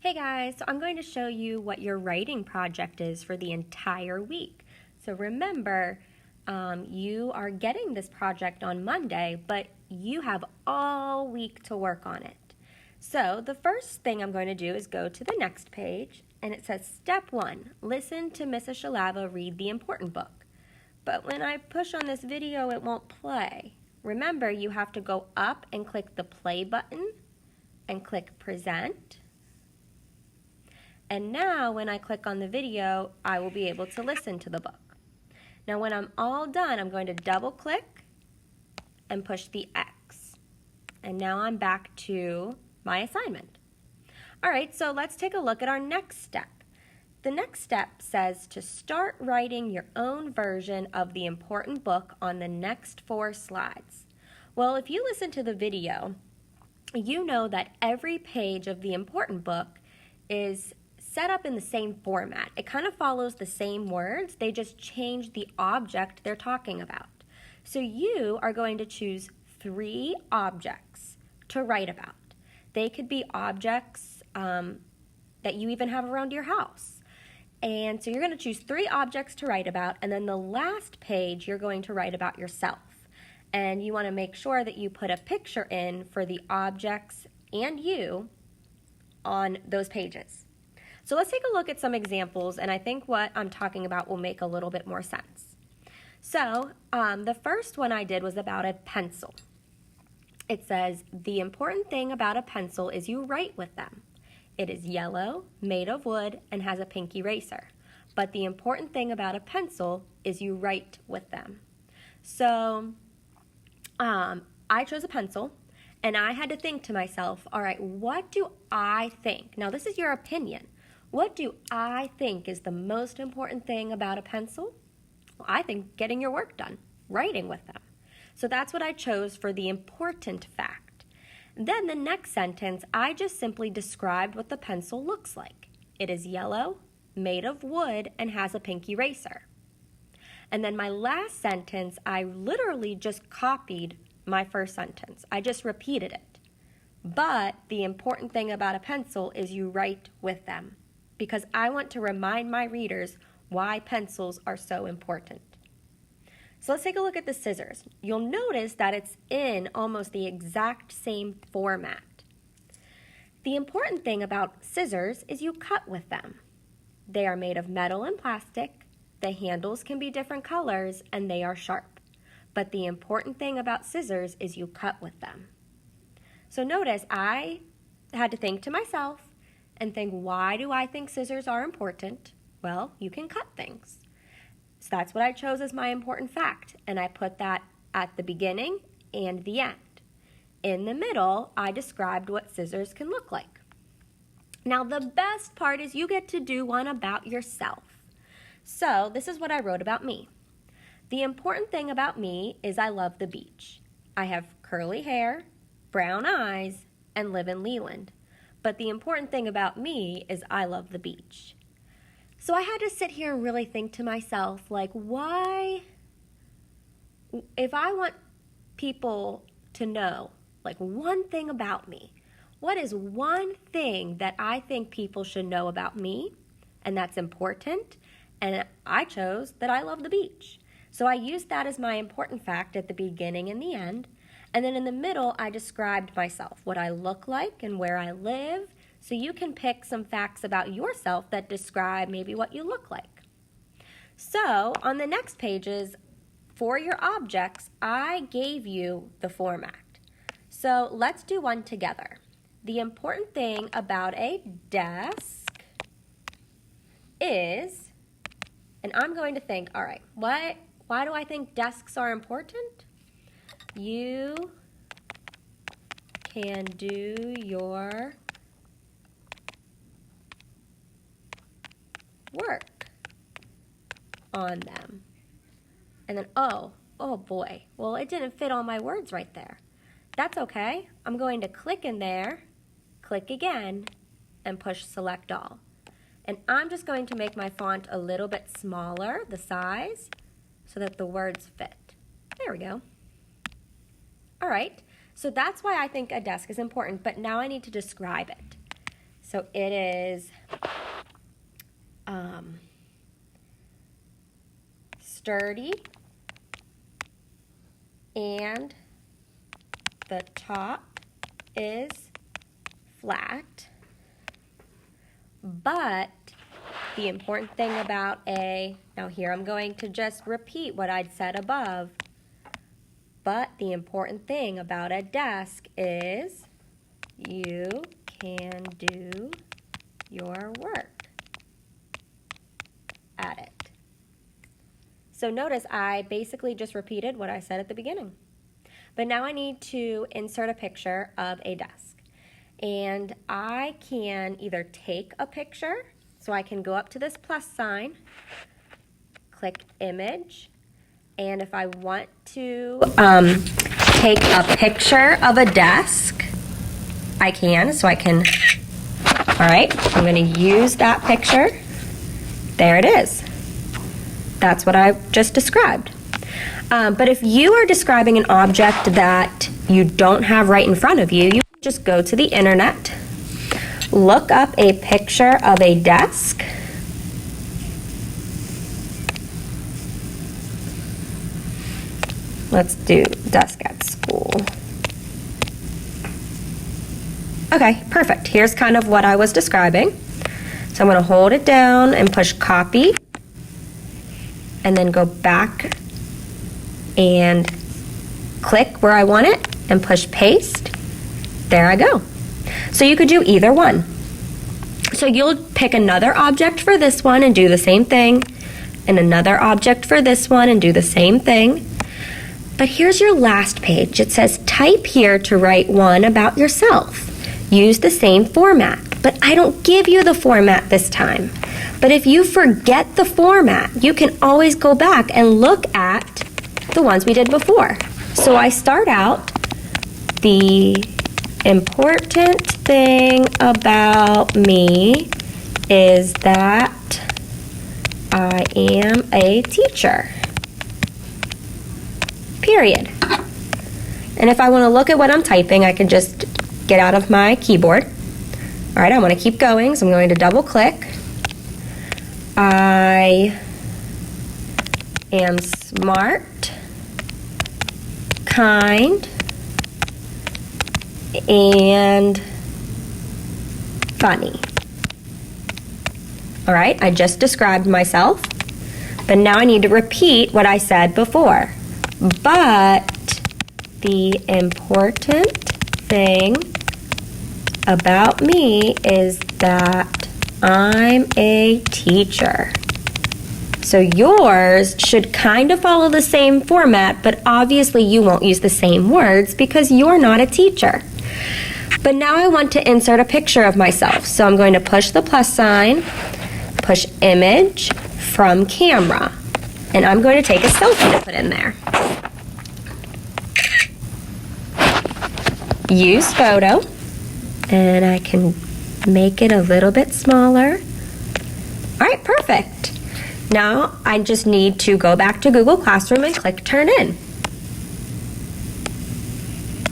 Hey guys, so I'm going to show you what your writing project is for the entire week. So remember, you are getting this project on Monday, but you have all week to work on it. So the first thing I'm going to do is go to the next page, and it says Step 1, listen to Mrs. Shalava read the important book. But when I push on this video, it won't play. Remember, you have to go up and click the play button and click present. And now when I click on the video, I will be able to listen to the book. Now when I'm all done, I'm going to double click and push the X. And now I'm back to my assignment. All right, so let's take a look at our next step. The next step says to start writing your own version of the important book on the next 4 slides. Well, if you listen to the video, you know that every page of the important book is set up in the same format. It kind of follows the same words, they just change the object they're talking about. So you are going to choose 3 objects to write about. They could be objects that you even have around your house. And so you're going to choose 3 objects to write about, and then the last page you're going to write about yourself. And you want to make sure that you put a picture in for the objects and you on those pages. So let's take a look at some examples, and I think what I'm talking about will make a little bit more sense. So the first one I did was about a pencil. It says, the important thing about a pencil is you write with them. It is yellow, made of wood, and has a pink eraser. But the important thing about a pencil is you write with them. So I chose a pencil, and I had to think to myself, all right, what do I think? Now this is your opinion. What do I think is the most important thing about a pencil? Well, I think getting your work done, writing with them. So that's what I chose for the important fact. Then the next sentence, I just simply described what the pencil looks like. It is yellow, made of wood, and has a pink eraser. And then my last sentence, I literally just copied my first sentence. I just repeated it. But the important thing about a pencil is you write with them, because I want to remind my readers why pencils are so important. So let's take a look at the scissors. You'll notice that it's in almost the exact same format. The important thing about scissors is you cut with them. They are made of metal and plastic, the handles can be different colors, and they are sharp. But the important thing about scissors is you cut with them. So notice I had to think to myself, and think, why do I think scissors are important? Well, you can cut things. So that's what I chose as my important fact, and I put that at the beginning and the end. In the middle, I described what scissors can look like. Now, the best part is you get to do one about yourself. So this is what I wrote about me. The important thing about me is I love the beach. I have curly hair, brown eyes, and live in Leland. But the important thing about me is I love the beach. So I had to sit here and really think to myself, like, why, if I want people to know, like, one thing about me, what is one thing that I think people should know about me, and that's important, and I chose that I love the beach. So I used that as my important fact at the beginning and the end. And then in the middle, I described myself, what I look like and where I live, so you can pick some facts about yourself that describe maybe what you look like. So on the next pages, for your objects, I gave you the format. So let's do one together. The important thing about a desk is, and I'm going to think, all right, why do I think desks are important? You can do your work on them. And then, oh boy, well, it didn't fit all my words right there. That's okay. I'm going to click in there, click again, and push select all. And I'm just going to make my font a little bit smaller, the size, so that the words fit. There we go. All right, so that's why I think a desk is important, but now I need to describe it. So it is sturdy, and the top is flat. But the important thing about now here I'm going to just repeat what I'd said above, but the important thing about a desk is you can do your work at it. So notice I basically just repeated what I said at the beginning. But now I need to insert a picture of a desk. And I can either take a picture, so I can go up to this plus sign, click image, and if I want to take a picture of a desk, I can. So I can, all right, I'm going to use that picture. There it is. That's what I just described. But if you are describing an object that you don't have right in front of you, you just go to the internet, look up a picture of a desk, let's do desk at school. Okay, perfect. Here's kind of what I was describing. So I'm going to hold it down and push copy, and then go back and click where I want it and push paste. There I go. So you could do either one. So you'll pick another object for this one and do the same thing, and another object for this one and do the same thing. But here's your last page. It says type here to write one about yourself. Use the same format, but I don't give you the format this time. But if you forget the format, you can always go back and look at the ones we did before. So I start out, the important thing about me is that I am a teacher. Period. And if I want to look at what I'm typing, I can just get out of my keyboard. All right, I want to keep going, so I'm going to double click. I am smart, kind, and funny. All right, I just described myself, but now I need to repeat what I said before. But the important thing about me is that I'm a teacher. So yours should kind of follow the same format, but obviously you won't use the same words because you're not a teacher. But now I want to insert a picture of myself. So I'm going to push the plus sign, push image from camera, and I'm going to take a selfie to put in there. Use photo, and I can make it a little bit smaller. All right, perfect. Now I just need to go back to Google Classroom and click Turn In.